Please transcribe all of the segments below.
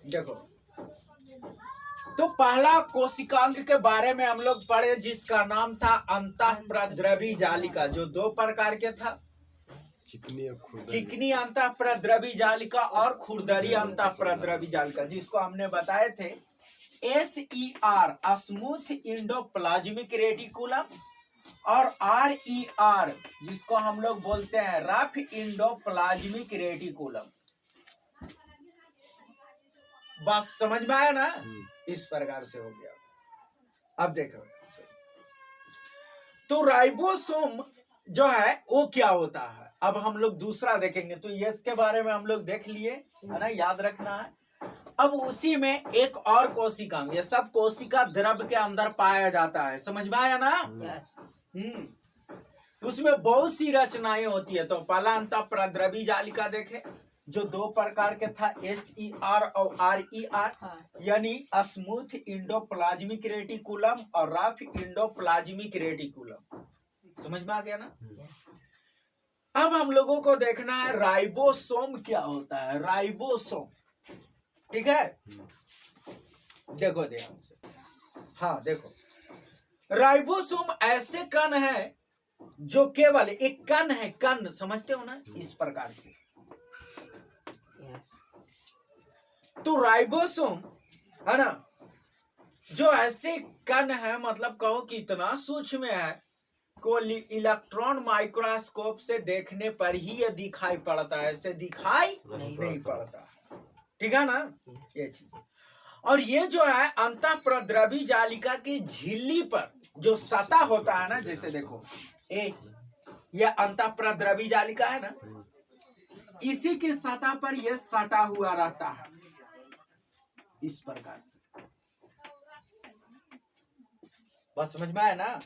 देखो, तो पहला कोशिकांग के बारे में हम लोग पढ़े जिसका नाम था अंतःप्रद्रवी जालिका, जो दो प्रकार के था, चिकनी अंतःप्रद्रवी जालिका और खुरदरी अंतःप्रद्रवी जालिका, जिसको हमने बताए थे SER स्मूथ इंडोप्लाज्मिक रेटिकुलम और RER जिसको हम लोग बोलते हैं रफ इंडोप्लाज्मिक रेटिकुलम। बस समझ में आया ना? इस प्रकार से हो गया। अब देखो, तो राइबोसोम जो है वो क्या होता है, अब हम लोग दूसरा देखेंगे। तो ये इसके बारे में हम लोग देख लिए है ना, याद रखना है। अब उसी में एक और कोशिकांग, ये सब कोशिका द्रव के अंदर पाया जाता है, समझ में आया ना? उसमें बहुत सी रचनाएं होती है। तो पहला अंतःप्रद्रवी जालिका देखे, जो दो प्रकार के था, SER और RER, यानी स्मूथ इंडोप्लाज्मिक रेटिकुलम और रफ इंडोप्लाज्मिक रेटिकुलम। समझ में आ गया ना? अब हम लोगों को देखना है राइबोसोम क्या होता है। राइबोसोम, ठीक है? देखो ध्यान से, हाँ देखो, राइबोसोम ऐसे कण है जो केवल एक कण है, कण समझते हो ना, इस प्रकार से। तो राइबोसोम है ना, जो ऐसे कण है, मतलब कहो कि इतना सूक्ष्म है को इलेक्ट्रॉन माइक्रोस्कोप से देखने पर ही ये दिखाई पड़ता है, ऐसे दिखाई नहीं पड़ता, ठीक है ना? ये चीज। और ये जो है अंतःप्रद्रवी जालिका की झिल्ली पर जो सतह होता है ना, जैसे देखो ये अंतःप्रद्रवी जालिका है ना, इसी की सतह पर यह सटा हुआ रहता है इस प्रकार से। बस समझ में आया ना?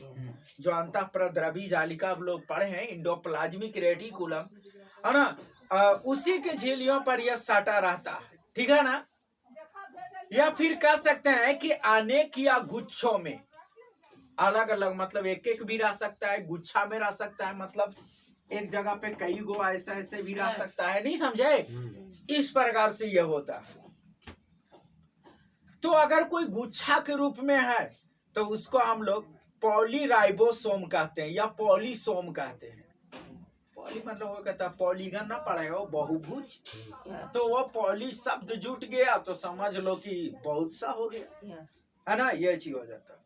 जो अंतःप्रद्रवी जालिका आप लोग पढ़े हैं, इंडोप्लाज्मिक रेटिकुलम है ना, उसी के झिल्लियों पर यह सटा रहता है, ठीक है ना? या फिर कह सकते हैं कि अनेक या गुच्छों में, अलग अलग, मतलब एक एक भी रह सकता है, गुच्छा में रह सकता है, मतलब एक जगह पे कई गो ऐसा ऐसे भी रह सकता है, नहीं समझे? इस प्रकार से यह होता है। तो अगर कोई गुच्छा के रूप में है तो उसको हम लोग पॉलीराइबोसोम कहते हैं या पॉलीसोम कहते हैं। पॉली मतलब वो कहता है पॉलीगन ना पड़ेगा, वो बहुभुज, तो वो पॉली शब्द जुट गया तो समझ लो कि बहुत सा हो गया, है ना? ये चीज हो जाता है।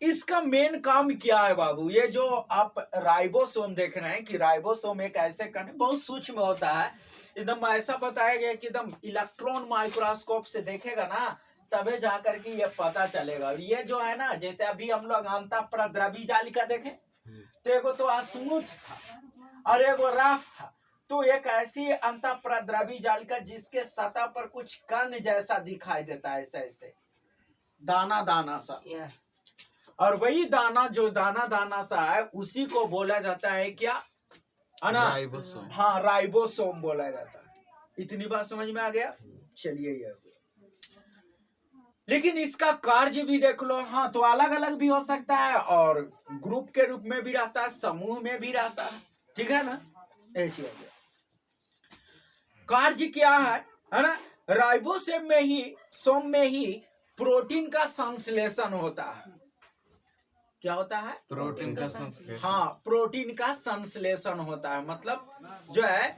इसका मेन काम क्या है बाबू? ये जो आप राइबोसोम देख रहे हैं कि राइबोसोम एक ऐसे कण बहुत सूक्ष्म होता है, एकदम ऐसा बताया गया कि एकदम इलेक्ट्रॉन माइक्रोस्कोप से देखेगा ना तबे जाकर के ये पता चलेगा। ये जो है ना, जैसे अभी हम लोग अंतःप्रद्रवी जालिका देखे, तो एगो तो स्मूथ था और एगो रफ था। तो एक ऐसी अंतःप्रद्रवी जालिका जिसके सतह पर कुछ कण जैसा दिखाई देता है, ऐसे ऐसे दाना दाना सा, और वही दाना जो दाना दाना सा है उसी को बोला जाता है क्या, है ना? राइबोसोम। हाँ, राइबोसोम बोला जाता है। इतनी बात समझ में आ गया? चलिए ये, लेकिन इसका कार्य भी देख लो। हाँ, तो अलग अलग भी हो सकता है और ग्रुप के रूप में भी रहता है, समूह में भी रहता है, ठीक है ना? ऐसी हो गया। कार्य क्या है ना? राइबोसोम में ही प्रोटीन का संश्लेषण होता है। क्या होता है? प्रोटीन का संश्लेषण। हाँ, प्रोटीन का संश्लेषण होता है, मतलब जो है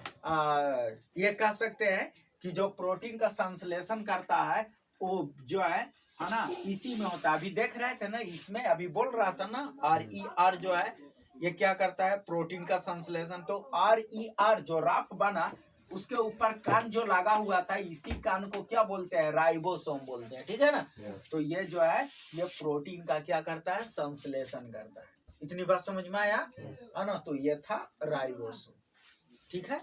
ये कह सकते हैं कि जो प्रोटीन का संश्लेषण करता है वो जो है ना, इसी में होता है। अभी देख रहे थे ना, इसमें अभी बोल रहा था ना, RER जो है ये क्या करता है? प्रोटीन का संश्लेषण। तो RER जो रफ बना उसके ऊपर कान जो लगा हुआ था, इसी कान को क्या बोलते हैं? राइबोसोम बोलते हैं, ठीक है ना? तो ये जो है ये प्रोटीन का क्या करता है? संश्लेषण करता है। इतनी बात समझ में आया है ना? तो ये था राइबोसोम, ठीक है।